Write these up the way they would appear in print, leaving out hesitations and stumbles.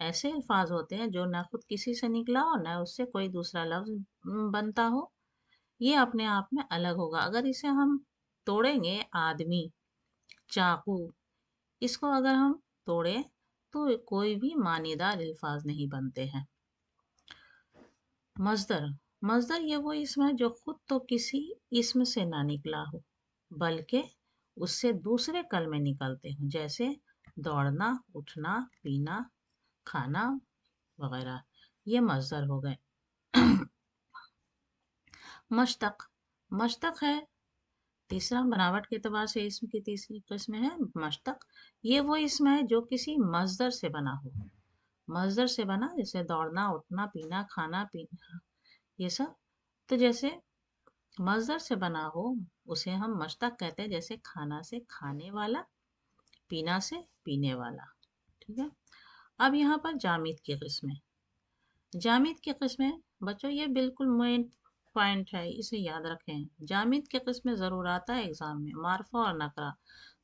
ایسے الفاظ ہوتے ہیں جو نہ خود کسی سے نکلا ہو نہ اس سے کوئی دوسرا لفظ بنتا ہو، یہ اپنے آپ میں الگ ہوگا۔ اگر اسے ہم توڑیں گے، آدمی، چاقو، اس کو اگر ہم توڑیں تو کوئی بھی معنی دار الفاظ نہیں بنتے ہیں۔ مصدر، مصدر یہ وہ اسم ہے جو خود تو کسی اسم سے نہ نکلا ہو بلکہ اس سے دوسرے کلمے نکلتے ہوں، جیسے دوڑنا، اٹھنا، پینا، کھانا وغیرہ، یہ مصدر ہو گئے۔ مشتق، مشتق ہے تیسرا، بناوٹ کے اعتبار سے اسم کی تیسری قسم ہے مشتق۔ یہ وہ اسم ہے جو کسی مصدر سے بنا ہو، مصدر سے بنا، جیسے دوڑنا، اٹھنا، پینا، کھانا پینا، یہ سب تو جیسے مصدر سے بنا ہو اسے ہم مشتق کہتے ہیں، جیسے کھانا سے کھانے والا، پینا سے پینے والا، ٹھیک ہے۔ اب یہاں پر جامد کی قسمیں، جامد کی قسمیں بچوں یہ بالکل مین پوائنٹ ہے، اسے یاد رکھیں۔ جامد کی قسمیں ضرور آتا ہے ایگزام میں، معرفہ اور نکرہ،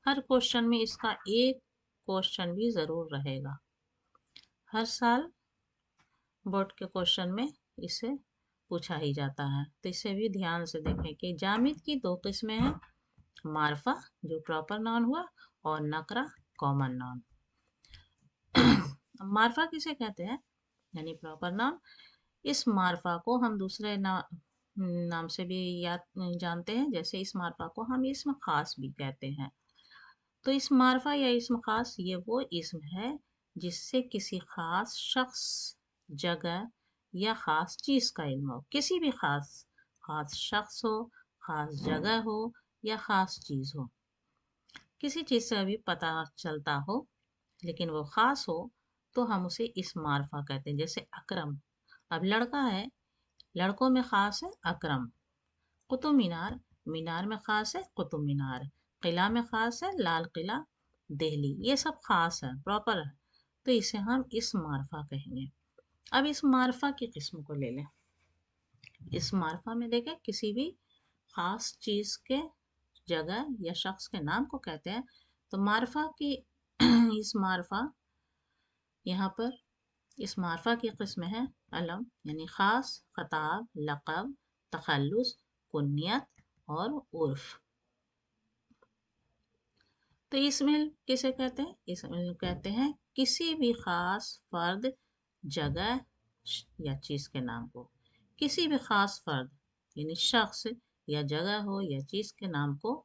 ہر کوشچن میں اس کا ایک کوشچن بھی ضرور رہے گا، ہر سال بورڈ کے کوشچن میں اسے پوچھا ہی جاتا ہے، تو اسے بھی دھیان سے دیکھیں کہ جامد کی دو قسمیں ہیں، معرفہ جو پراپر ناؤن ہوا اور نکرہ کامن ناؤن۔ معرفہ کسے کہتے ہیں یعنی پراپر ناؤن، اس معرفہ کو ہم دوسرے نام سے بھی جانتے ہیں، جیسے اس معرفہ کو ہم اسم خاص بھی کہتے ہیں۔ تو اس معرفہ یا اسم خاص یہ وہ اسم ہے جس سے کسی خاص شخص، جگہ یا خاص چیز کا علم ہو، کسی بھی خاص شخص ہو، خاص جگہ ہو یا خاص چیز ہو، کسی چیز سے ابھی پتہ چلتا ہو لیکن وہ خاص ہو تو ہم اسے اسم معرفہ کہتے ہیں، جیسے اکرم، اب لڑکا ہے، لڑکوں میں خاص ہے اکرم۔ قطب مینار، مینار میں خاص ہے قطب مینار۔ قلعہ میں خاص ہے لال قلعہ دہلی، یہ سب خاص ہے، پراپر ہے، تو اسے ہم اسم معرفہ کہیں گے۔ اب اس معرفہ کی قسم کو لے لیں، اس معرفہ میں دیکھیں کسی بھی خاص چیز کے، جگہ یا شخص کے نام کو کہتے ہیں، تو معرفہ کی اس معرفہ یہاں پر اس معرفہ کی قسم ہے علم یعنی خاص، خطاب، لقب، تخلص، کنیت اور عرف۔ تو اسم کسے کہتے ہیں؟ اسم کہتے ہیں کسی بھی خاص فرد، جگہ یا چیز کے نام کو، کسی بھی خاص فرد یعنی شخص یا جگہ ہو یا چیز کے نام کو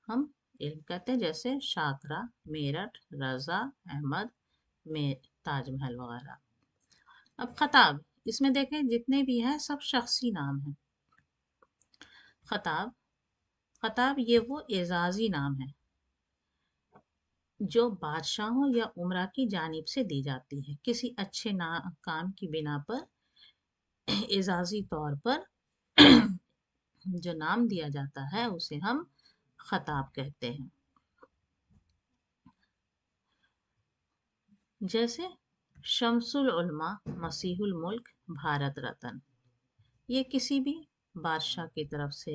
ہم علم کہتے ہیں، جیسے شاکرہ، میرٹھ، رضا، احمد، تاج محل وغیرہ۔ اب خطاب، اس میں دیکھیں جتنے بھی ہیں سب شخصی نام ہیں۔ خطاب، خطاب یہ وہ اعزازی نام ہے جو بادشاہوں یا امراء کی جانب سے دی جاتی ہے، کسی اچھے کام کی بنا پر اعزازی طور پر جو نام دیا جاتا ہے اسے ہم خطاب کہتے ہیں، جیسے شمس العلماء، مسیح الملک، بھارت رتن۔ یہ کسی بھی بادشاہ کی طرف سے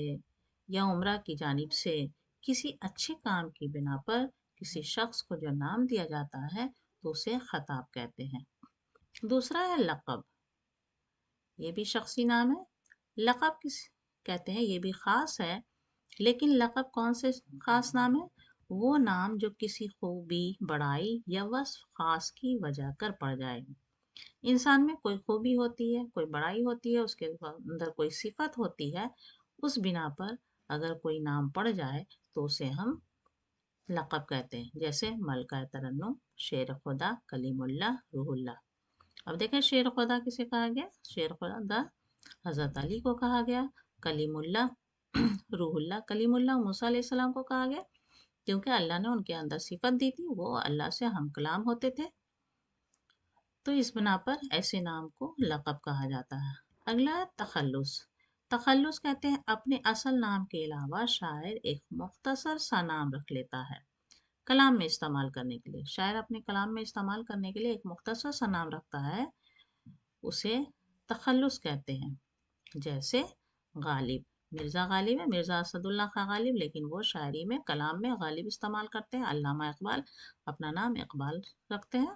یا امراء کی جانب سے کسی اچھے کام کی بنا پر کسی شخص کو جو نام دیا جاتا ہے تو اسے خطاب کہتے ہیں۔ دوسرا ہے لقب، یہ بھی شخصی نام ہے۔ لقب کس کہتے ہیں، یہ بھی خاص ہے، لیکن لقب کون سے خاص نام ہے؟ وہ نام جو کسی خوبی، بڑائی یا وصف خاص کی وجہ کر پڑ جائے۔ انسان میں کوئی خوبی ہوتی ہے، کوئی بڑائی ہوتی ہے، اس کے اندر کوئی صفت ہوتی ہے، اس بنا پر اگر کوئی نام پڑ جائے تو اسے ہم لقب کہتے ہیں، جیسے ملکہ ترنم، شیر خدا، کلیم اللہ، روح اللہ۔ اب دیکھیں شیر خدا کسے کہا گیا؟ شیر خدا حضرت علی کو کہا گیا۔ کلیم اللہ، روح اللہ، کلیم اللہ موسیٰ علیہ السلام کو کہا گیا کیونکہ اللہ نے ان کے اندر صفت دی تھی، وہ اللہ سے ہم کلام ہوتے تھے، تو اس بنا پر ایسے نام کو لقب کہا جاتا ہے۔ اگلا ہے تخلص۔ تخلص کہتے ہیں اپنے اصل نام کے علاوہ شاعر ایک مختصر سا نام رکھ لیتا ہے کلام میں استعمال کرنے کے لیے، شاعر اپنے کلام میں استعمال کرنے کے لیے ایک مختصر سا نام رکھتا ہے، اسے تخلص کہتے ہیں، جیسے غالب، مرزا غالب ہے، مرزا اسد اللہ خان غالب، لیکن وہ شاعری میں کلام میں غالب استعمال کرتے ہیں۔ علامہ اقبال اپنا نام اقبال رکھتے ہیں۔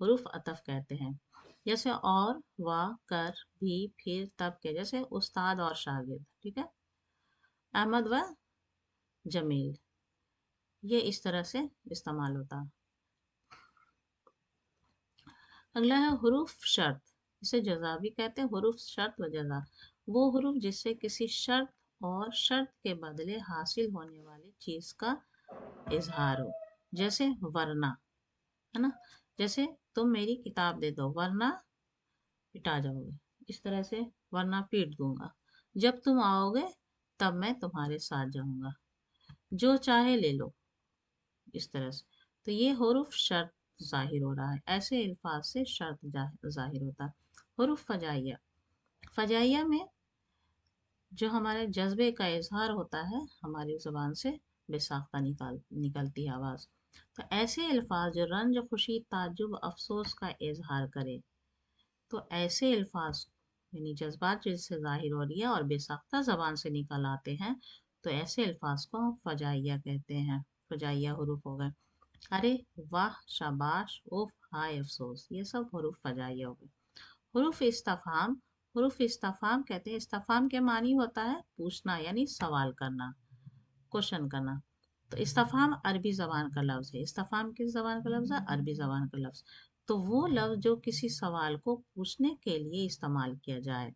حروف عطف کہتے ہیں، جیسے اور، و، کر، بھی، پھر، تب کے، جیسے استاد اور شاگرد، ٹھیک ہے، احمد و جمیل، یہ اس طرح سے استعمال ہوتا ہے۔ اگلا ہے حروف شرط، اسے جزا بھی کہتے ہیں، حروف شرط و جزا، وہ حروف جس سے کسی شرط اور شرط کے بدلے حاصل ہونے والی چیز کا اظہار ہو، جیسے ورنہ، ہے نا، جیسے تم میری کتاب دے دو ورنہ پٹا جاؤ گے، اس طرح سے ورنہ پیٹ دوں گا، جب تم آؤ گے تب میں تمہارے ساتھ جاؤں گا، جو چاہے لے لو، اس طرح سے۔ تو یہ حروف شرط ظاہر ہو رہا ہے، ایسے الفاظ سے شرط ظاہر ہوتا ہے۔ حروف فجائیہ، فجائیہ میں جو ہمارے جذبے کا اظہار ہوتا ہے، ہماری زبان سے بے ساختہ نکلتی ہے آواز، تو ایسے الفاظ جو رنج، خوشی، تعجب، افسوس کا اظہار کرے، تو ایسے الفاظ یعنی جذبات جس سے ظاہر ہو رہی ہے اور بے ساختہ زبان سے نکل آتے ہیں، تو ایسے الفاظ کو ہم فجائیہ کہتے ہیں، فجائیہ حروف ہو گئے۔ ارے، واہ، شاباش، اوف، ہائے، افسوس، یہ سب حروف فجائیہ ہو گئے۔ حروف استفہام، حروف استفہام کہتے ہیں، استفہام کے معنی ہوتا ہے پوچھنا، یعنی سوال کرنا، کوشچن کرنا۔ تو استفہام عربی زبان کا لفظ ہے، استفہام کس زبان کا لفظ ہے؟ عربی زبان کا لفظ۔ تو وہ لفظ جو کسی سوال کو پوچھنے کے لیے استعمال کیا جائے،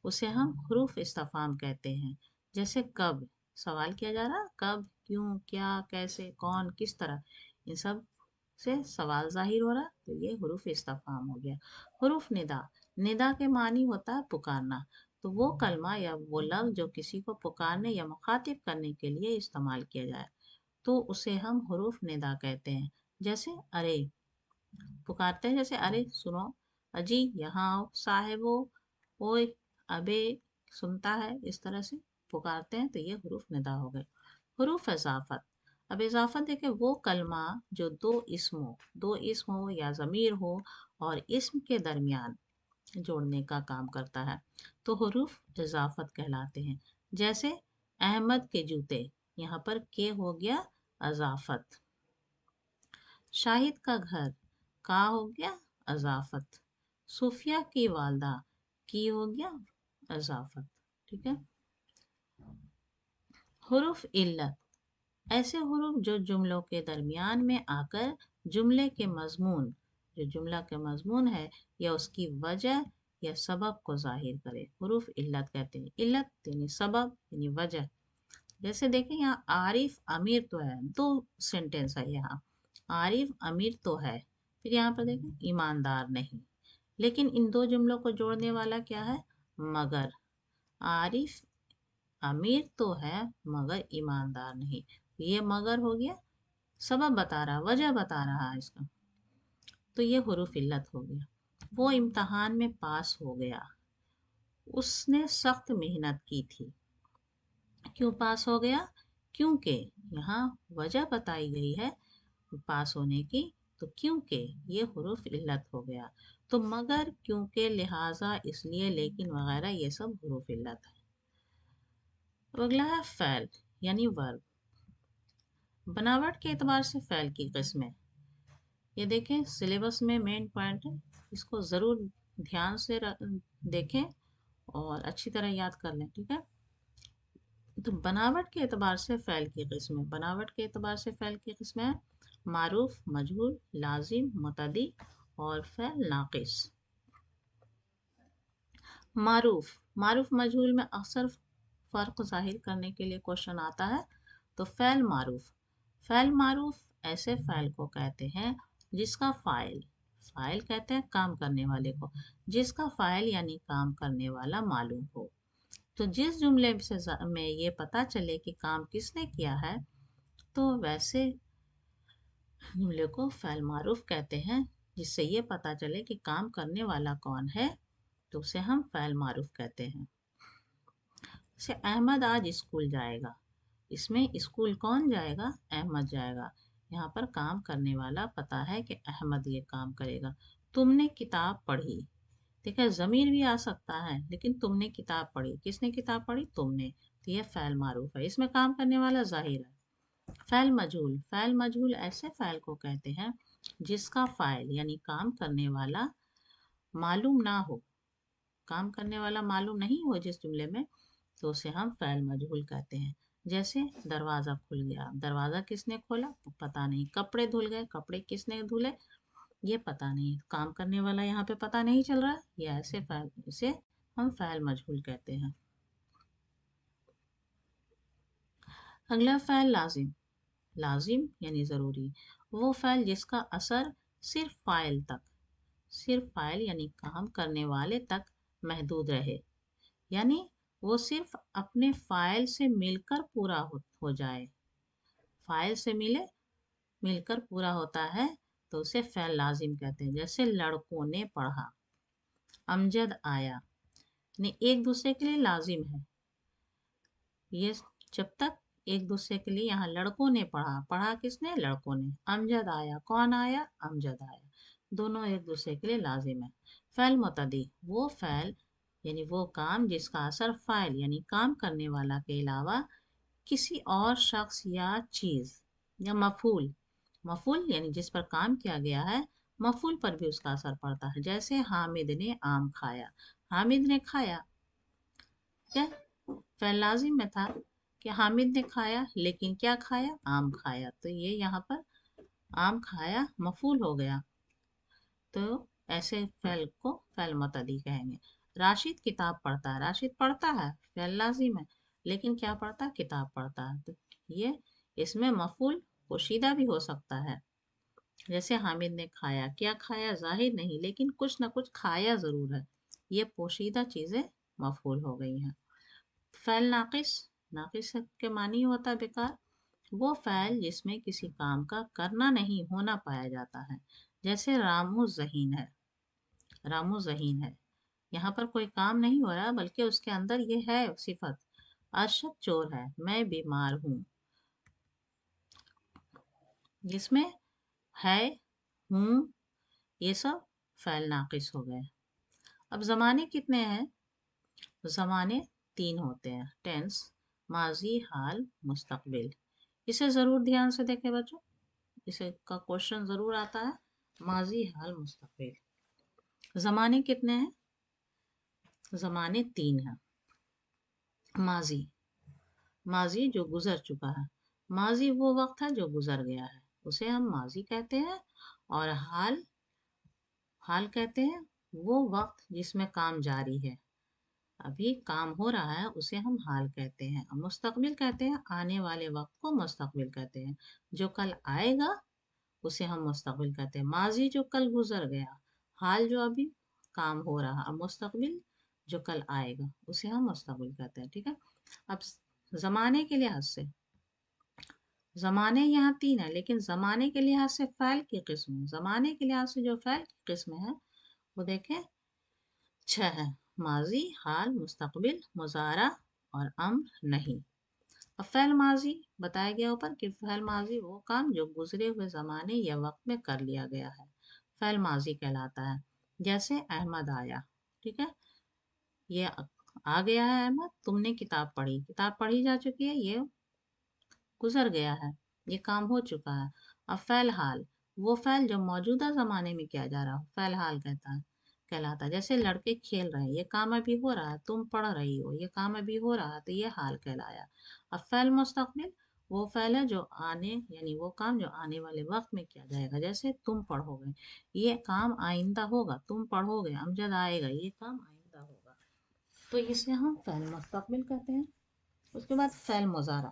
اسے ہم حروف استفہام کہتے ہیں۔ جیسے کب، سوال کیا جا رہا، کب، کیوں، کیا، کیسے، کون، کس طرح، ان سب سے سوال ظاہر ہو رہا، تو یہ حروف استفہام ہو گیا۔ حروف ندا، ندا کے معنی ہوتا ہے پکارنا، تو وہ کلمہ یا وہ لفظ جو کسی کو پکارنے یا مخاطب کرنے کے لیے استعمال کیا جائے، تو اسے ہم حروف ندا کہتے ہیں۔ جیسے ارے، پکارتے ہیں، جیسے ارے سنو، اجی یہاں آؤ، صاحبو، اوئے، ابے، سنتا ہے، اس طرح سے پکارتے ہیں، تو یہ حروف ندا ہو گئے۔ حروف اضافت، اب اضافت دیکھیں، وہ کلمہ جو دو اسم ہو یا ضمیر ہو اور اسم کے درمیان جوڑنے کا کام کرتا ہے، تو حروف اضافت کہلاتے ہیں۔ جیسے احمد کے جوتے، یہاں پر کے ہو گیا اضافت، شاہد کا گھر، کا ہو گیا اضافت، صوفیہ کی والدہ، کی ہو گیا اضافت، ٹھیک ہے۔ حروف علت، ایسے حروف جو جملوں کے درمیان میں آ کر جملے کے مضمون، جو جملہ کا مضمون ہے یا اس کی وجہ یا سبب کو ظاہر کرے، حروف علت کہتے ہیں۔ علت یعنی سبب یعنی وجہ۔ جیسے دیکھیں یہاں عارف امیر تو ہے، دو سینٹینس ہے یہاں، عارف امیر تو ہے، پھر یہاں پر دیکھیں ایماندار نہیں، لیکن ان دو جملوں کو جوڑنے والا کیا ہے؟ مگر، عارف امیر تو ہے مگر ایماندار نہیں، یہ مگر ہو گیا سبب بتا رہا، وجہ بتا رہا ہے اس کا، تو یہ حروف علت ہو گیا۔ وہ امتحان میں پاس ہو گیا، اس نے سخت محنت کی تھی، کیوں پاس ہو گیا؟ کیونکہ یہاں وجہ بتائی گئی ہے پاس ہونے کی، تو کیونکہ، یہ حروف علت ہو گیا۔ تو مگر، کیونکہ، لہٰذا، اس لیے، لیکن وغیرہ، یہ سب حروف علت ہے۔ اگلا ہے فعل یعنی ورب، بناوٹ کے اعتبار سے فعل کی قسمیں، یہ دیکھیں سلیبس میں مین پوائنٹ ہے، اس کو ضرور دھیان سے دیکھیں اور اچھی طرح یاد کر لیں، ٹھیک ہے۔ تو بناوٹ کے اعتبار سے فعل کی قسمیں، بناوٹ کے اعتبار سے فعل کی قسمیں معروف، مجہول، لازم، متعدی اور فعل ناقص۔ معروف، معروف مجہول میں اکثر فرق ظاہر کرنے کے لیے کوشچن آتا ہے، تو فعل معروف، فعل معروف ایسے فعل کو کہتے ہیں جس کا فاعل، فاعل کہتے ہیں کام کرنے والے کو، جس کا فاعل یعنی کام کرنے والا معلوم ہو، تو جس جملے میں یہ پتہ چلے کہ کام کس نے کیا ہے، تو ویسے جملے کو فعل معروف کہتے ہیں، جس سے یہ پتہ چلے کہ کام کرنے والا کون ہے، تو اسے ہم فعل معروف کہتے ہیں۔ جیسے احمد آج اسکول جائے گا، اس میں اسکول کون جائے گا؟ احمد جائے گا، یہاں پر کام کرنے والا پتہ ہے کہ احمد یہ کام کرے گا۔ تم نے کتاب پڑھی، دیکھا ضمیر بھی آ سکتا ہے، لیکن تم نے کتاب پڑھی، کس نے کتاب پڑھی؟ تم نے، تو یہ فعل معروف ہے، اس میں کام کرنے والا ظاہر ہے۔ فعل مجہول، فعل مجہول ایسے فعل کو کہتے ہیں جس کا فاعل یعنی کام کرنے والا معلوم نہ ہو، کام کرنے والا معلوم نہیں ہو جس جملے میں، تو اسے ہم فعل مجہول کہتے ہیں۔ جیسے دروازہ کھل گیا، دروازہ کس نے کھولا؟ پتہ نہیں۔ کپڑے دھل گئے، کپڑے کس نے دھلے؟ یہ پتہ نہیں۔ کام کرنے والا یہاں پہ پتہ نہیں چل رہا، یہ ایسے فعل، اسے ہم فعل مجہول کہتے ہیں۔ اگلا فعل لازم۔ لازم یعنی ضروری، وہ فعل جس کا اثر صرف فاعل تک، صرف فاعل یعنی کام کرنے والے تک محدود رہے، یعنی وہ صرف اپنے فاعل سے مل کر پورا ہو جائے، فاعل سے مل کر پورا ہوتا ہے تو اسے فعل لازم کہتے ہیں۔ جیسے لڑکوں نے پڑھا، امجد آیا، یعنی ایک دوسرے کے لیے لازم ہے یہ، جب تک ایک دوسرے کے لیے، یہاں لڑکوں نے پڑھا، پڑھا کس نے؟ لڑکوں نے۔ امجد آیا، کون آیا؟ امجد آیا، دونوں ایک دوسرے کے لیے لازم ہے۔ فعل متعدی، وہ فعل یعنی وہ کام جس کا اثر فاعل یعنی کام کرنے والا کے علاوہ کسی اور شخص یا چیز یا مفعول، مفعول یعنی جس پر کام کیا گیا ہے، مفعول پر بھی اس کا اثر پڑتا ہے۔ جیسے حامد نے آم کھایا، حامد نے کھایا، کیا فعل لازم میں تھا کہ حامد نے کھایا، لیکن کیا کھایا؟ آم کھایا، تو یہ یہاں پر آم کھایا مفعول ہو گیا، تو ایسے فعل کو فعل متعدی کہیں گے۔ راشد کتاب پڑھتا ہے، راشد پڑھتا ہے، فعل لازم ہے، لیکن کیا پڑھتا ہے؟ کتاب پڑھتا ہے، تو یہ اس میں مفعول پوشیدہ بھی ہو سکتا ہے۔ جیسے حامد نے کھایا، کیا کھایا؟ ظاہر نہیں، لیکن کچھ نہ کچھ کھایا ضرور ہے، یہ پوشیدہ چیزیں مفعول ہو گئی ہیں۔ فعل ناقص، ناقص کے معنی ہوتا ہے بیکار، وہ فعل جس میں کسی کام کا کرنا نہیں ہونا پایا جاتا ہے۔ جیسے رامو ذہین ہے، رامو ذہین ہے، یہاں پر کوئی کام نہیں ہو رہا بلکہ اس کے اندر یہ ہے صفت۔ ارشد چور ہے، میں بیمار ہوں، جس میں ہے، ہوں، یہ سب فعل ناقص ہو گئے۔ اب زمانے کتنے ہیں؟ زمانے 3 ہوتے ہیں، ٹینس، ماضی، حال، مستقبل۔ اسے ضرور دھیان سے دیکھیں بچوں، اسے کا کوشچن ضرور آتا ہے، ماضی، حال، مستقبل۔ زمانے کتنے ہیں؟ زمانے 3 ہیں۔ ماضی، ماضی جو گزر چکا ہے، ماضی وہ وقت ہے جو گزر گیا ہے، اسے ہم ماضی کہتے ہیں۔ اور حال، حال کہتے ہیں وہ وقت جس میں کام جاری ہے، ابھی کام ہو رہا ہے، اسے ہم حال کہتے ہیں۔ مستقبل کہتے ہیں آنے والے وقت کو مستقبل کہتے ہیں، جو کل آئے گا اسے ہم مستقبل کہتے ہیں۔ ماضی جو کل گزر گیا، حال جو ابھی کام ہو رہا، اور مستقبل جو کل آئے گا اسے ہم مستقبل کہتے ہیں، ٹھیک ہے۔ اب زمانے کے لحاظ سے، زمانے یہاں 3 ہیں، لیکن زمانے کے لحاظ سے فعل کی قسم، زمانے کے لحاظ سے جو فعل کی قسم ہے وہ دیکھیں 6 ہے، ماضی، حال، مستقبل، مضارع اور امر نہیں۔ اب فعل ماضی بتایا گیا اوپر کہ فعل ماضی وہ کام جو گزرے ہوئے زمانے یا وقت میں کر لیا گیا ہے، فعل ماضی کہلاتا ہے۔ جیسے احمد آیا، ٹھیک ہے، یہ آ گیا ہے احمد، تم نے کتاب پڑھی، کتاب پڑھی جا چکی ہے، یہ گزر گیا ہے، یہ کام ہو چکا ہے۔ اب فعل حال، وہ فعل جو موجودہ زمانے میں کیا جا رہا ہو، فعل حال کہلاتا ہے۔ جیسے لڑکے کھیل رہے ہیں، یہ کام ابھی ہو رہا ہے، تم پڑھ رہی ہو، یہ کام ابھی ہو رہا ہے، تو یہ حال کہلایا۔ اب فعل مستقبل وہ فعل ہے جو آنے یعنی وہ کام جو آنے والے وقت میں کیا جائے گا، جیسے تم پڑھو گے، یہ کام آئندہ ہوگا، تم پڑھو گے، امجد آئے گا، یہ کام آئندہ ہوگا، تو اسے ہم فعل مستقبل کہتے ہیں۔ اس کے بعد فعل مضارع،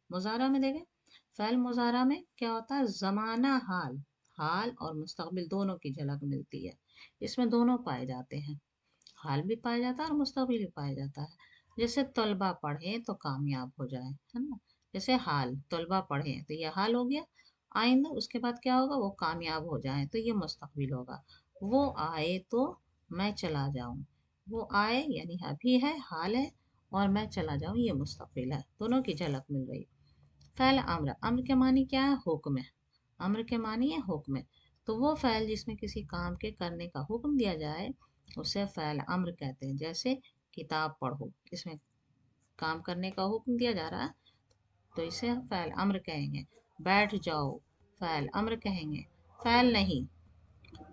مضارع میں دیکھیں، فعل مضارع میں کیا ہوتا ہے؟ زمانہ حال، حال اور مستقبل دونوں کی جھلک ملتی ہے، اس میں دونوں پائے جاتے ہیں، حال بھی پایا جاتا ہے اور مستقبل بھی پایا جاتا ہے۔ جیسے طلبہ پڑھیں تو کامیاب ہو جائیں، ہے نا، جیسے حال، طلبہ پڑھیں تو یہ حال ہو گیا، آئندہ اس کے بعد کیا ہوگا؟ وہ کامیاب ہو جائیں تو یہ مستقبل ہوگا۔ وہ آئے تو میں چلا جاؤں، وہ آئے یعنی ابھی ہے، حال ہے، اور میں چلا جاؤں یہ مستقبل ہے، دونوں کی جھلک مل رہی۔ فعل امر، امر کے معنی کیا ہے؟ حکم ہے، امر کے معنی ہے حکم ہے، تو وہ فعل جس میں کسی کام کے کرنے کا حکم دیا جائے اسے فعل امر کہتے ہیں۔ جیسے کتاب پڑھو، اس میں کام کرنے کا حکم دیا جا رہا ہے تو اسے فعل امر کہیں گے۔ بیٹھ جاؤ، فعل امر کہیں گے۔ فعل نہیں،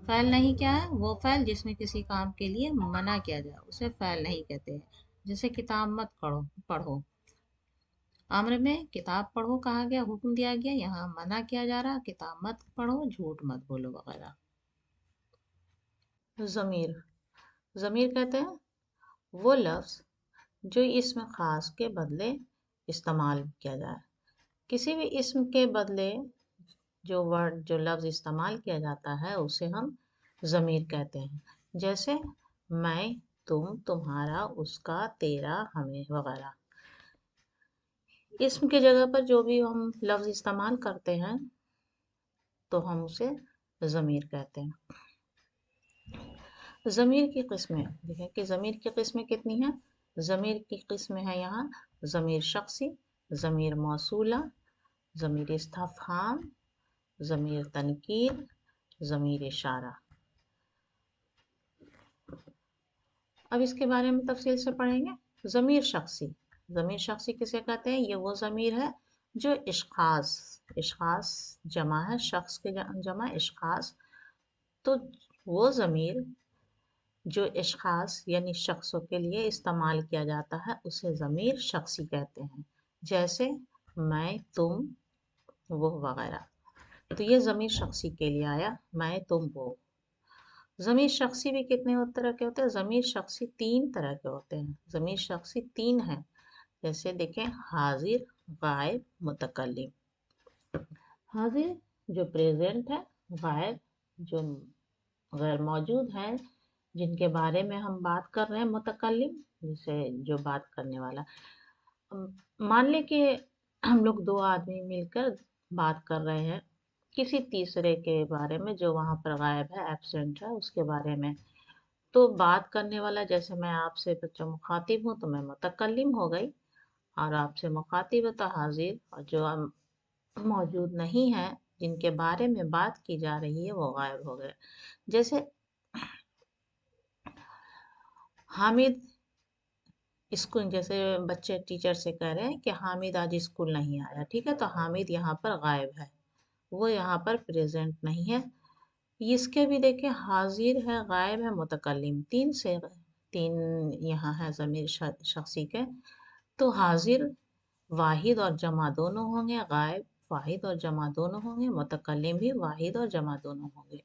فعل نہیں کیا ہے؟ وہ فعل جس میں کسی کام کے لیے منع کیا جائے اسے فعل نہیں کہتے ہیں. جیسے کتاب مت پڑھو. امر میں کتاب پڑھو کہا گیا، حکم دیا گیا، یہاں منع کیا جا رہا کتاب مت پڑھو، جھوٹ مت بولو وغیرہ. ضمیر، ضمیر کہتے ہیں وہ لفظ جو اسم خاص کے بدلے استعمال کیا جائے. کسی بھی اسم کے بدلے جو لفظ استعمال کیا جاتا ہے اسے ہم ضمیر کہتے ہیں. جیسے میں، تم، تمہارا، اس کا، تیرا، ہمیں وغیرہ. اسم کی جگہ پر جو بھی ہم لفظ استعمال کرتے ہیں تو ہم اسے ضمیر کہتے ہیں. ضمیر کی قسمیں دیکھیں کہ ضمیر کی قسمیں کتنی ہیں. ضمیر کی قسمیں ہیں یہاں ضمیر شخصی، ضمیر موصولہ، ضمیر استفہام، ضمیر تنکیر، ضمیر اشارہ. اب اس کے بارے میں تفصیل سے پڑھیں گے. ضمیر شخصی، ضمیر شخصی کسے کہتے ہیں؟ یہ وہ ضمیر ہے جو اشخاص جمع ہے، شخص کے جمع اشخاص. تو وہ ضمیر جو اشخاص یعنی شخصوں کے لیے استعمال کیا جاتا ہے اسے ضمیر شخصی کہتے ہیں. جیسے میں، تم، وہ وغیرہ. تو یہ ضمیر شخصی کے لیے آیا، میں، تم، وہ. ضمیر شخصی بھی کتنے طرح کے ہوتے ہیں؟ ضمیر شخصی 3 طرح کے ہوتے ہیں. ضمیر شخصی 3 ہیں. جیسے دیکھیں حاضر، غائب، متکلم. حاضر جو پریزنٹ ہے، غائب جو غیر موجود ہے، جن کے بارے میں ہم بات کر رہے ہیں، متکلم جسے جو بات کرنے والا. مان لیں کہ ہم لوگ 2 آدمی مل کر بات کر رہے ہیں کسی تیسرے کے بارے میں جو وہاں پر غائب ہے، ایبسینٹ ہے، اس کے بارے میں. تو بات کرنے والا جیسے میں آپ سے بچہ مخاطب ہوں تو میں متکلم ہو گئی، اور آپ سے مخاطب ہے تو حاضر، اور جو موجود نہیں ہے جن کے بارے میں بات کی جا رہی ہے وہ غائب ہو گئے. جیسے حامد اسکول، جیسے بچے ٹیچر سے کہہ رہے ہیں کہ حامد آج اسکول نہیں آیا، ٹھیک ہے، تو حامد یہاں پر غائب ہے، وہ یہاں پر پریزنٹ نہیں ہے. اس کے بھی دیکھیں حاضر ہے، غائب ہے، متکلم، 3 یہاں ہے ضمیر شخصی کے. تو حاضر واحد اور جمع دونوں ہوں گے، غائب واحد اور جمع دونوں ہوں گے، متکلم بھی واحد اور جمع دونوں ہوں گے.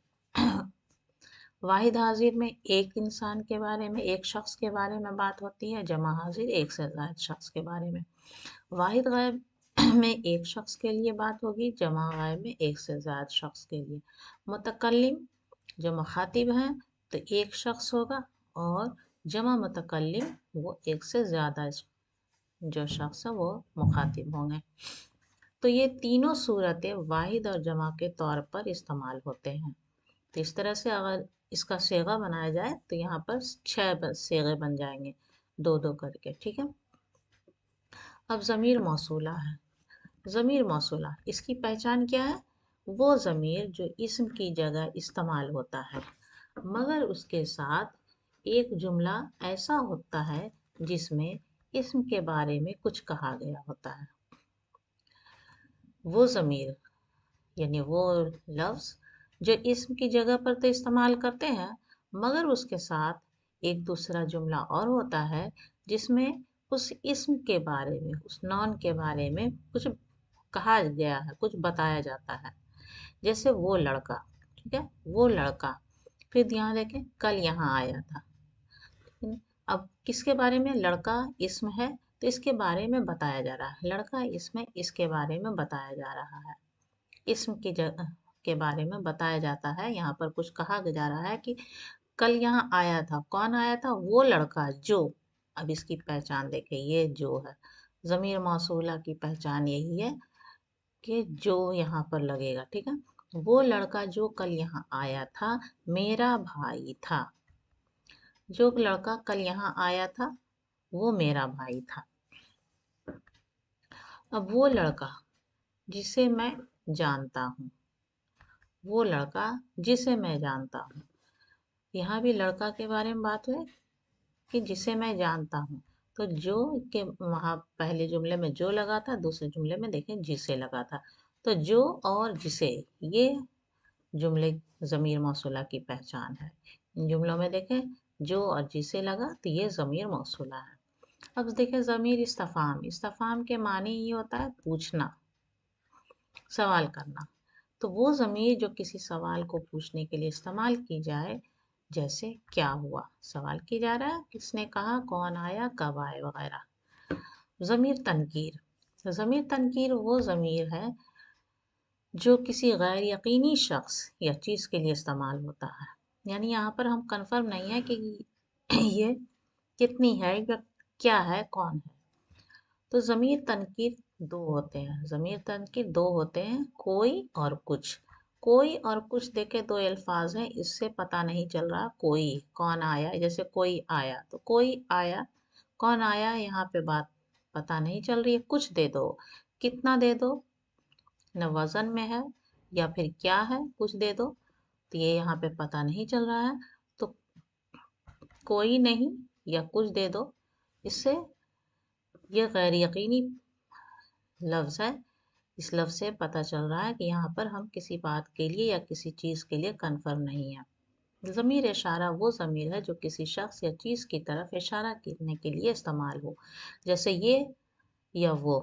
واحد حاضر میں ایک انسان کے بارے میں، ایک شخص کے بارے میں بات ہوتی ہے، جمع حاضر ایک سے زائد شخص کے بارے میں. واحد غائب میں ایک شخص کے لیے بات ہوگی، جمع غائب میں ایک سے زائد شخص کے لیے. متکلم جو مخاطب ہیں تو ایک شخص ہوگا، اور جمع متکلم وہ ایک سے زیادہ جو شخص ہے وہ مخاطب ہوں گے. تو یہ تینوں صورتیں واحد اور جمع کے طور پر استعمال ہوتے ہیں. تو اس طرح سے اگر اس کا صیغہ بنایا جائے تو یہاں پر 6 صیغے بن جائیں گے، 2 کر کے، ٹھیک ہے. اب ضمیر موصولہ ہے. ضمیر موصولہ اس کی پہچان کیا ہے؟ وہ ضمیر جو اسم کی جگہ استعمال ہوتا ہے مگر اس کے ساتھ ایک جملہ ایسا ہوتا ہے جس میں اسم کے بارے میں کچھ کہا گیا ہوتا ہے. وہ ضمیر یعنی وہ لفظ جو اسم کی جگہ پر تو استعمال کرتے ہیں مگر اس کے ساتھ ایک دوسرا جملہ اور ہوتا ہے جس میں اس اسم کے بارے میں، اس نون کے بارے میں کچھ کہا گیا ہے، کچھ بتایا جاتا ہے. جیسے وہ لڑکا، ٹھیک ہے، وہ لڑکا. پھر یہاں دیکھیں کل یہاں آیا تھا. اب کس کے بارے میں؟ لڑکا اسم ہے تو اس کے بارے میں بتایا جا رہا ہے. لڑکا اسم ہے، اس کے بارے میں بتایا جا رہا ہے. اسم کی جگہ کے بارے میں بتایا جاتا ہے. یہاں پر کچھ کہا جا رہا ہے کہ کل یہاں آیا تھا. کون آیا تھا؟ وہ لڑکا جو. اب اس کی پہچان دیکھیں، یہ جو ہے ضمیر موصولہ کی پہچان یہی ہے کہ جو یہاں پر لگے گا، ٹھیک ہے. وہ لڑکا جو کل یہاں آیا تھا میرا بھائی تھا. جو لڑکا کل یہاں آیا تھا وہ میرا بھائی تھا. اب وہ لڑکا جسے میں جانتا ہوں، وہ لڑکا جسے میں جانتا ہوں. یہاں بھی لڑکا کے بارے میں بات ہوئے کہ جسے میں جانتا ہوں. تو جو کے وہاں پہلے جملے میں جو لگا تھا، دوسرے جملے میں دیکھیں جسے لگا تھا. تو جو اور جسے یہ جملے ضمیر موصولہ کی پہچان ہے۔ ان جملوں میں دیکھیں جو اور جسے لگا تو یہ ضمیر موصولہ ہے۔ اب دیکھیں ضمیر استفہام، استفہام کے معنی یہ ہوتا ہے پوچھنا، سوال کرنا۔ تو وہ ضمیر جو کسی سوال کو پوچھنے کے لیے استعمال کی جائے، جیسے کیا ہوا، سوال کی جا رہا ہے، کس نے کہا، کون آیا، کب آئے وغیرہ۔ ضمیر تنکیر، ضمیر تنکیر وہ ضمیر ہے جو کسی غیر یقینی شخص یا چیز کے لیے استعمال ہوتا ہے، یعنی یہاں پر ہم کنفرم نہیں ہے کہ یہ کتنی ہے یا کیا ہے، کون ہے۔ تو ضمیر تنکیر دو ہوتے ہیں، ضمیر تنکیر دو ہوتے ہیں، کوئی اور کچھ۔ کوئی اور کچھ دیکھے دو الفاظ ہیں، اس سے پتہ نہیں چل رہا کوئی کون آیا، جیسے کوئی آیا تو کوئی آیا، کون آیا یہاں پہ بات پتہ نہیں چل رہی ہے۔ کچھ دے دو، کتنا دے دو، نہ وزن میں ہے یا پھر کیا ہے، کچھ دے دو تو یہ یہاں پہ پتہ نہیں چل رہا ہے، تو کوئی نہیں یا کچھ دے دو، اس سے یہ غیر یقینی لفظ ہے، اس لفظ سے پتہ چل رہا ہے کہ یہاں پر ہم کسی بات کے لیے یا کسی چیز کے لیے کنفرم نہیں ہے۔ ضمیر اشارہ وہ ضمیر ہے جو کسی شخص یا چیز کی طرف اشارہ کرنے کے لیے استعمال ہو، جیسے یہ یا وہ،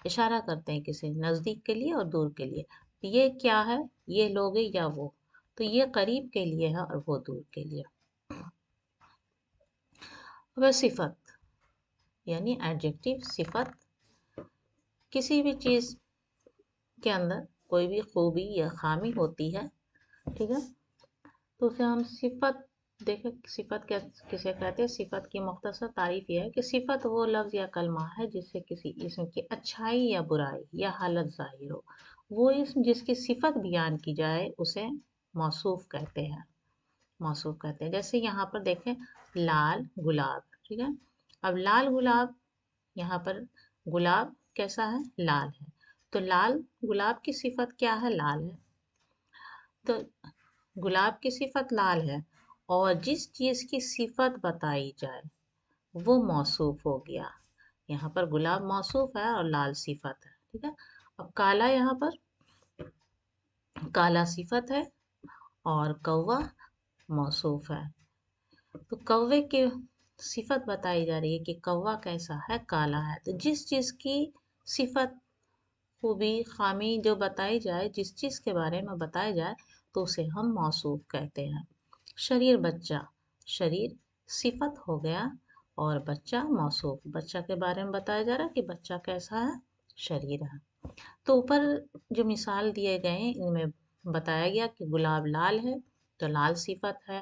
اشارہ کرتے ہیں کسی نزدیک کے لیے اور دور کے لیے۔ یہ کیا ہے، یہ لوگ یا وہ، تو یہ قریب کے لیے ہے اور وہ دور کے لیے۔ وہ صفت یعنی ایڈجیکٹو، صفت کسی بھی چیز کے اندر کوئی بھی خوبی یا خامی ہوتی ہے، ٹھیک ہے، تو اسے ہم صفت دیکھیں۔ صفت کسے کہتے ہیں؟ صفت کی مختصر تعریف یہ ہے کہ صفت وہ لفظ یا کلمہ ہے جس سے کسی اسم کی اچھائی یا برائی یا حالت ظاہر ہو۔ وہ اسم جس کی صفت بیان کی جائے اسے موصوف کہتے ہیں، موصوف کہتے ہیں۔ جیسے یہاں پر دیکھیں لال گلاب، ٹھیک ہے، اب لال گلاب، یہاں پر گلاب کیسا ہے، لال ہے، تو لال گلاب کی صفت کیا ہے، لال ہے، تو گلاب کی صفت لال ہے، اور جس چیز کی صفت بتائی جائے وہ موصوف ہو گیا۔ یہاں پر گلاب موصوف ہے اور لال صفت ہے، ٹھیک ہے۔ اب کالا، یہاں پر کالا صفت ہے اور کوا موصوف ہے، تو کوے کی صفت بتائی جا رہی ہے کہ کوا کیسا ہے، کالا ہے، تو جس چیز کی صفت، خوبی، خامی جو بتائی جائے، جس چیز کے بارے میں بتایا جائے تو اسے ہم موصوف کہتے ہیں۔ شریر بچہ، شریر صفت ہو گیا اور بچہ موصوف، بچہ کے بارے میں بتایا جا رہا ہے کہ بچہ کیسا ہے، شریر ہے۔ تو اوپر جو مثال دیے گئے ہیں ان میں بتایا گیا کہ گلاب لال ہے تو لال صفت ہے،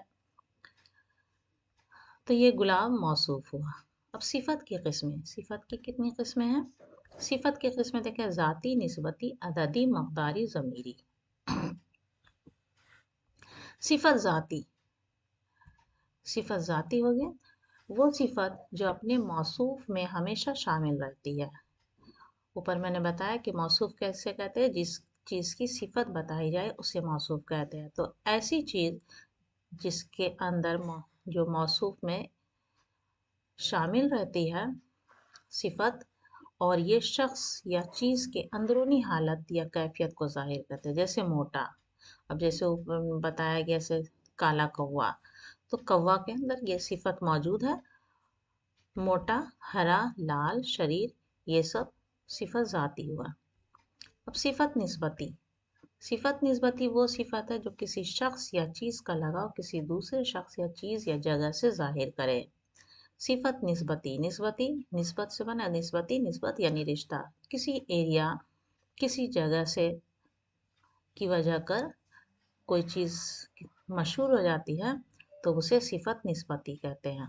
تو یہ گلاب موصوف ہوا۔ اب صفت کی قسمیں، صفت کی کتنی قسمیں ہیں؟ صفت کی قسمیں دیکھیں، ذاتی، نسبتی، عددی، مقداری، ضمیری۔ صفت ذاتی، صفت ذاتی ہو گیا وہ صفت جو اپنے موصوف میں ہمیشہ شامل رہتی ہے۔ اوپر میں نے بتایا کہ موصوف کیسے کہتے ہیں، جس چیز کی صفت بتائی جائے اسے موصوف کہتے ہیں، تو ایسی چیز جس کے اندر جو موصوف میں شامل رہتی ہے صفت، اور یہ شخص یا چیز کے اندرونی حالت یا کیفیت کو ظاہر کرتے ہیں، جیسے موٹا، اب جیسے اوپر بتایا گیا جیسے کالا کوا، تو کوا کے اندر یہ صفت موجود ہے، موٹا، ہرا، لال، شریر، یہ سب صفت ذاتی ہوا۔ اب صفت نسبتی، صفت نسبتی وہ صفت ہے جو کسی شخص یا چیز کا لگاؤ کسی دوسرے شخص یا چیز یا جگہ سے ظاہر کرے۔ صفت نسبتی، نسبتی نسبت سے بنا، نسبتی نسبت یعنی رشتہ، کسی ایریا، کسی جگہ سے کی وجہ کر کوئی چیز مشہور ہو جاتی ہے تو اسے صفت نسبتی کہتے ہیں۔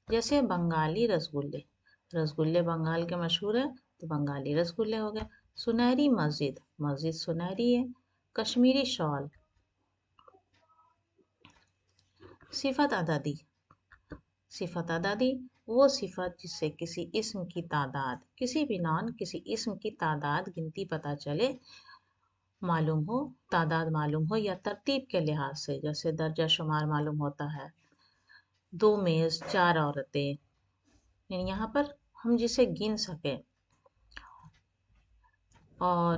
جیسے بنگالی رسگلے، رسگلے بنگال کے مشہور ہیں تو بنگالی رسگلے ہو گئے۔ سنہری مسجد، مسجد سنہری ہے۔ کشمیری شال۔ صفت عددی، صفت عددی وہ صفت جس سے کسی اسم کی تعداد، کسی بھی نام کسی اسم کی تعداد، گنتی پتہ چلے، معلوم ہو، تعداد معلوم ہو، یا ترتیب کے لحاظ سے جیسے درجہ شمار معلوم ہوتا ہے، 2 میز، 4 عورتیں، یعنی یہاں پر ہم جسے گن سکیں۔ اور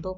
2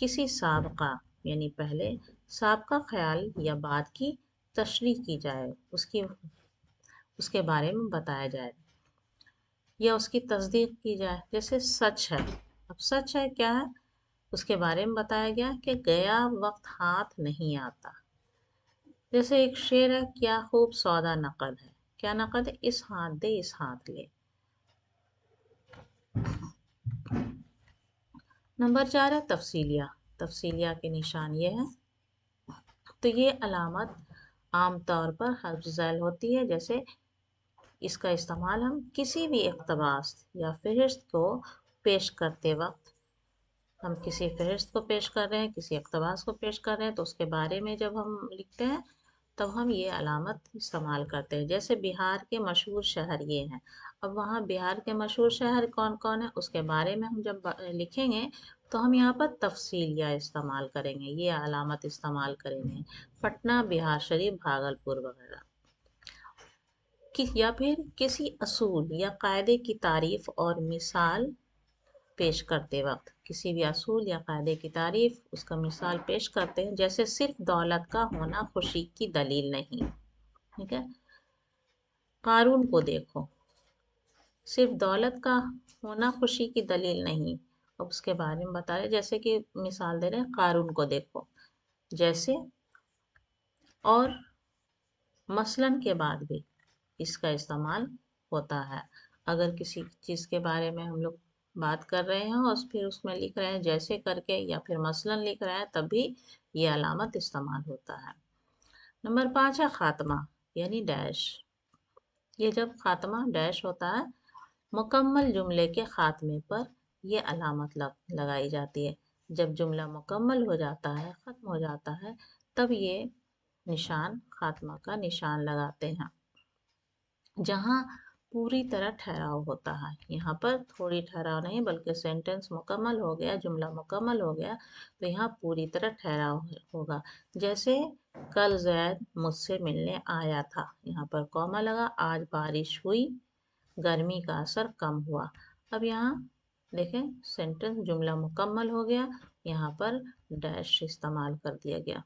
کسی سابقہ یعنی پہلے سابقہ خیال یا بات کی تشریح کی جائے، اس کے بارے میں بتایا جائے یا اس کی تصدیق کی جائے. جیسے سچ ہے، اب سچ ہے کیا ہے، اس کے بارے میں بتایا گیا کہ گیا وقت ہاتھ نہیں آتا. جیسے ایک شعر ہے، کیا خوب سودا نقد ہے. کیا نقد ہے؟ اس ہاتھ دے اس ہاتھ لے. نمبر 4 ہے تفصیلیہ. تفصیلیہ کے نشان یہ ہے، تو یہ علامت عام طور پر حرف ذیل ہوتی ہے. جیسے اس کا استعمال ہم کسی بھی اقتباس یا فہرست کو پیش کرتے وقت، ہم کسی فہرست کو پیش کر رہے ہیں، کسی اقتباس کو پیش کر رہے ہیں، تو اس کے بارے میں جب ہم لکھتے ہیں تب ہم یہ علامت استعمال کرتے ہیں. جیسے بہار کے مشہور شہر یہ ہیں. اب وہاں بہار کے مشہور شہر کون کون ہیں اس کے بارے میں ہم جب لکھیں گے تو ہم یہاں پر تفصیلیہ استعمال کریں گے، یہ علامت استعمال کریں گے. پٹنہ، بہار شریف، بھاگلپور وغیرہ. یا پھر کسی اصول یا قاعدے کی تعریف اور مثال پیش کرتے وقت، کسی بھی اصول یا قاعدے کی تعریف، اس کا مثال پیش کرتے ہیں. جیسے صرف دولت کا ہونا خوشی کی دلیل نہیں. ٹھیک ہے، قارون کو دیکھو، صرف دولت کا ہونا خوشی کی دلیل نہیں. اب اس کے بارے میں بتا رہے، جیسے کہ مثال دے رہے ہیں، قارون کو دیکھو جیسے، اور مثلاً کے بعد بھی اس کا استعمال ہوتا ہے. اگر کسی چیز کے بارے میں ہم لوگ بات کر رہے ہیں اور پھر اس میں لکھ رہے ہیں جیسے کر کے، یا پھر مثلاً لکھ رہے ہیں، تب بھی یہ علامت استعمال ہوتا ہے. نمبر 5 ہے خاتمہ یعنی ڈیش. یہ جب خاتمہ ڈیش ہوتا ہے، مکمل جملے کے خاتمے پر یہ علامت لگائی جاتی ہے. جب جملہ مکمل ہو جاتا ہے، ختم ہو جاتا ہے، تب یہ نشان خاتمہ کا نشان لگاتے ہیں. جہاں پوری طرح ٹھہراؤ ہوتا ہے، یہاں پر تھوڑی ٹھہراؤ نہیں بلکہ سینٹنس مکمل ہو گیا، جملہ مکمل ہو گیا، تو یہاں پوری طرح ٹھہراؤ ہوگا. جیسے کل زید مجھ سے ملنے آیا تھا، یہاں پر کوما لگا. آج بارش ہوئی، گرمی کا اثر کم ہوا. اب یہاں دیکھیں سینٹنس جملہ مکمل ہو گیا، یہاں پر ڈیش استعمال کر دیا گیا.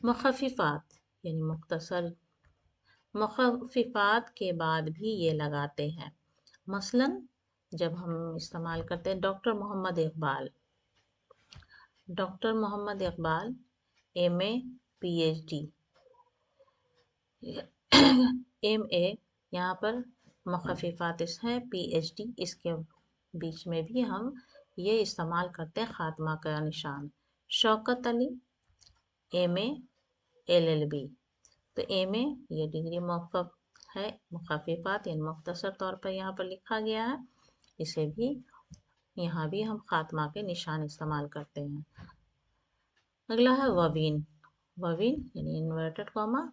مخففات یعنی مختصر. مخففات کے بعد بھی یہ لگاتے ہیں. مثلاً جب ہم استعمال کرتے ہیں ڈاکٹر محمد اقبال. ڈاکٹر محمد اقبال ایم اے پی ایچ ڈی. ایم اے یہاں پر مخففات ہیں، پی ایچ ڈی اس کے بیچ میں بھی ہم یہ استعمال کرتے ہیں خاتمہ کا نشان. Shaukat Ali M A L L B. تو ایم اے یہ ڈگری مخفف ہے، مخففات یعنی مختصر طور پر یہاں پر لکھا گیا ہے، اسے بھی یہاں بھی ہم خاتمہ کے نشان استعمال کرتے ہیں. اگلا ہے ووین. ووین یعنی انورٹڈ کاما،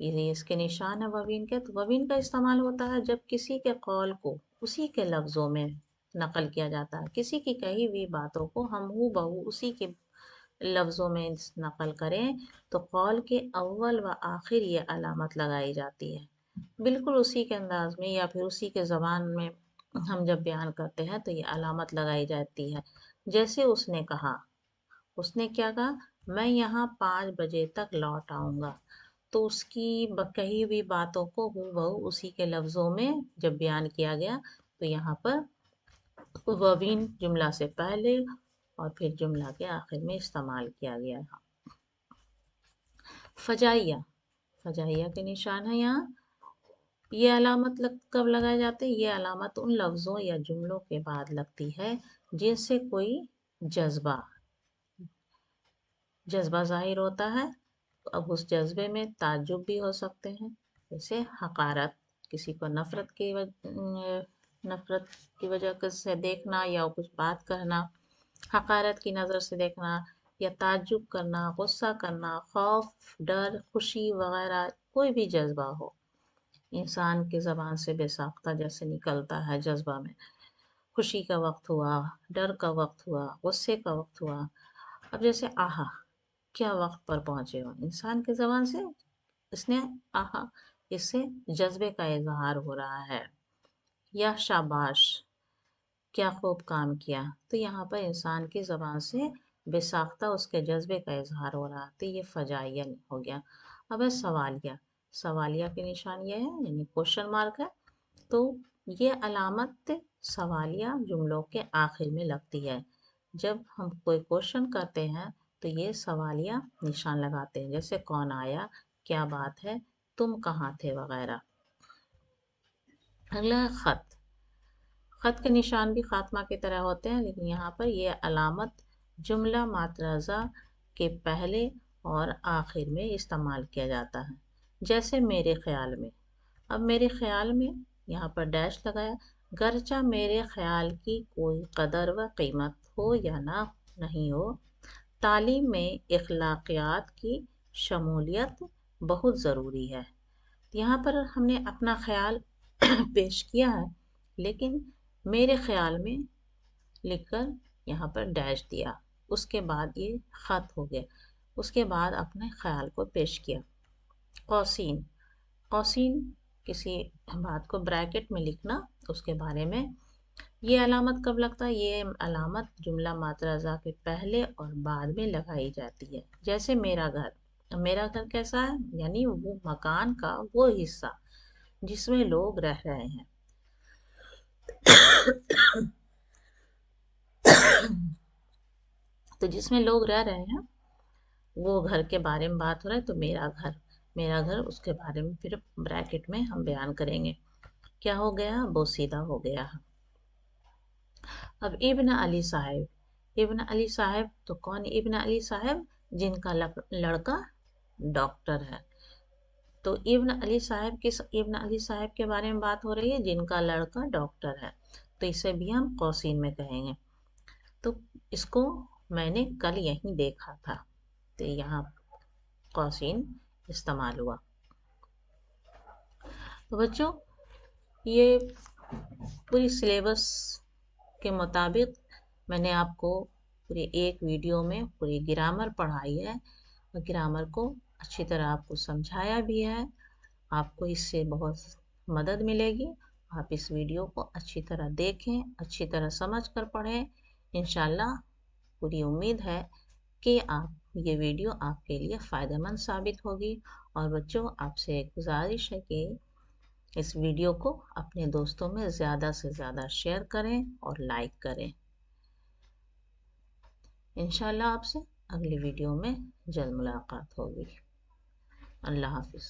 یہ اس کے نشان ہے ووین کے. تو ووین کا استعمال ہوتا ہے جب کسی کے قول کو اسی کے لفظوں میں نقل کیا جاتا ہے. کسی کی کہی ہوئی باتوں کو ہم ہو بہو اسی کے لفظوں میں نقل کریں تو قول کے اول و آخر یہ علامت لگائی جاتی ہے. بالکل اسی کے انداز میں یا پھر اسی کے زبان میں ہم جب بیان کرتے ہیں تو یہ علامت لگائی جاتی ہے. جیسے اس نے کہا، اس نے کیا کہا، میں یہاں 5 بجے تک لوٹ آؤں گا. تو اس کی کہی ہوئی باتوں کو ہو بہو اسی کے لفظوں میں جب بیان کیا گیا تو یہاں پر ووین جملہ سے پہلے اور پھر جملہ کے آخر میں استعمال کیا گیا. فجائیہ. فجائیہ کے نشان ہے یہاں. یہ علامت کب لگائے جاتے ہیں؟ یہ علامت ان لفظوں یا جملوں کے بعد لگتی ہے جن سے کوئی جذبہ ظاہر ہوتا ہے. اب اس جذبے میں تعجب بھی ہو سکتے ہیں. جیسے حقارت، کسی کو نفرت کی وجہ سے دیکھنا یا کچھ بات کرنا، حقارت کی نظر سے دیکھنا، یا تعجب کرنا، غصہ کرنا، خوف، ڈر، خوشی وغیرہ کوئی بھی جذبہ ہو انسان کی زبان سے بے ساختہ جیسے نکلتا ہے جذبہ میں. خوشی کا وقت ہوا، ڈر کا وقت ہوا، غصے کا وقت ہوا. اب جیسے آہا، کیا وقت پر پہنچے ہو، انسان کی زبان سے اس نے آہا، اس سے جذبے کا اظہار ہو رہا ہے. یا شاباش، کیا خوب کام کیا. تو یہاں پر انسان کی زبان سے بے ساختہ اس کے جذبے کا اظہار ہو رہا. تو یہ فجائیہ ہو گیا. اب ہے سوالیہ. سوالیہ کی نشان یہ ہے یعنی کوشچن مارک ہے. تو یہ علامت سوالیہ جملوں کے آخر میں لگتی ہے. جب ہم کوئی کوشچن کرتے ہیں تو یہ سوالیہ نشان لگاتے ہیں، جیسے کون آیا، کیا بات ہے، تم کہاں تھے وغیرہ. اگلا ہے خط. خط کے نشان بھی خاتمہ کی طرح ہوتے ہیں، لیکن یہاں پر یہ علامت جملہ معترضہ کے پہلے اور آخر میں استعمال کیا جاتا ہے، جیسے میرے خیال میں. اب میرے خیال میں یہاں پر ڈیش لگایا. گرچہ میرے خیال کی کوئی قدر و قیمت ہو یا نہ نہیں ہو، تعلیم میں اخلاقیات کی شمولیت بہت ضروری ہے. یہاں پر ہم نے اپنا خیال پیش کیا ہے، لیکن میرے خیال میں لکھ کر یہاں پر ڈیش دیا. اس کے بعد یہ خط ہو گیا. اس کے بعد اپنے خیال کو پیش کیا. قوسین. قوسین کسی بات کو بریکٹ میں لکھنا، اس کے بارے میں. یہ علامت کب لگتا ہے؟ یہ علامت جملہ معترضہ کے پہلے اور بعد میں لگائی جاتی ہے، جیسے میرا گھر. میرا گھر کیسا ہے؟ یعنی وہ مکان کا وہ حصہ جس میں لوگ رہ رہے ہیں. تو جس میں لوگ رہ رہے ہیں وہ گھر کے بارے میں بات ہو رہا ہے. تو میرا گھر، میرا گھر، اس کے بارے میں پھر بریکٹ میں ہم بیان کریں گے. کیا ہو گیا؟ بوسیدہ ہو گیا. اب ابن علی صاحب. ابن علی صاحب تو کون ابن علی صاحب؟ جن کا لڑکا ڈاکٹر ہے. تو ابن علی صاحب کس ابن علی صاحب کے بارے میں بات ہو رہی ہے؟ جن کا لڑکا ڈاکٹر ہے. تو اسے بھی ہم قوسین میں کہیں گے. تو اس کو میں نے کل یہیں دیکھا تھا. تو یہاں قوسین استعمال ہوا. تو بچوں یہ پوری سلیبس کے مطابق میں نے آپ کو پوری ایک ویڈیو میں پوری گرامر پڑھائی ہے، اور گرامر کو اچھی طرح آپ کو سمجھایا بھی ہے. آپ کو اس سے بہت مدد ملے گی. آپ اس ویڈیو کو اچھی طرح دیکھیں، اچھی طرح سمجھ کر پڑھیں. انشاءاللہ پوری امید ہے کہ یہ ویڈیو آپ کے لیے فائدہ مند ثابت ہوگی. اور بچوں آپ سے ایک گزارش ہے کہ اس ویڈیو کو اپنے دوستوں میں زیادہ سے زیادہ شیئر کریں اور لائک کریں. انشاءاللہ آپ سے اگلی ویڈیو میں جلد ملاقات ہوگی. اللہ حافظ.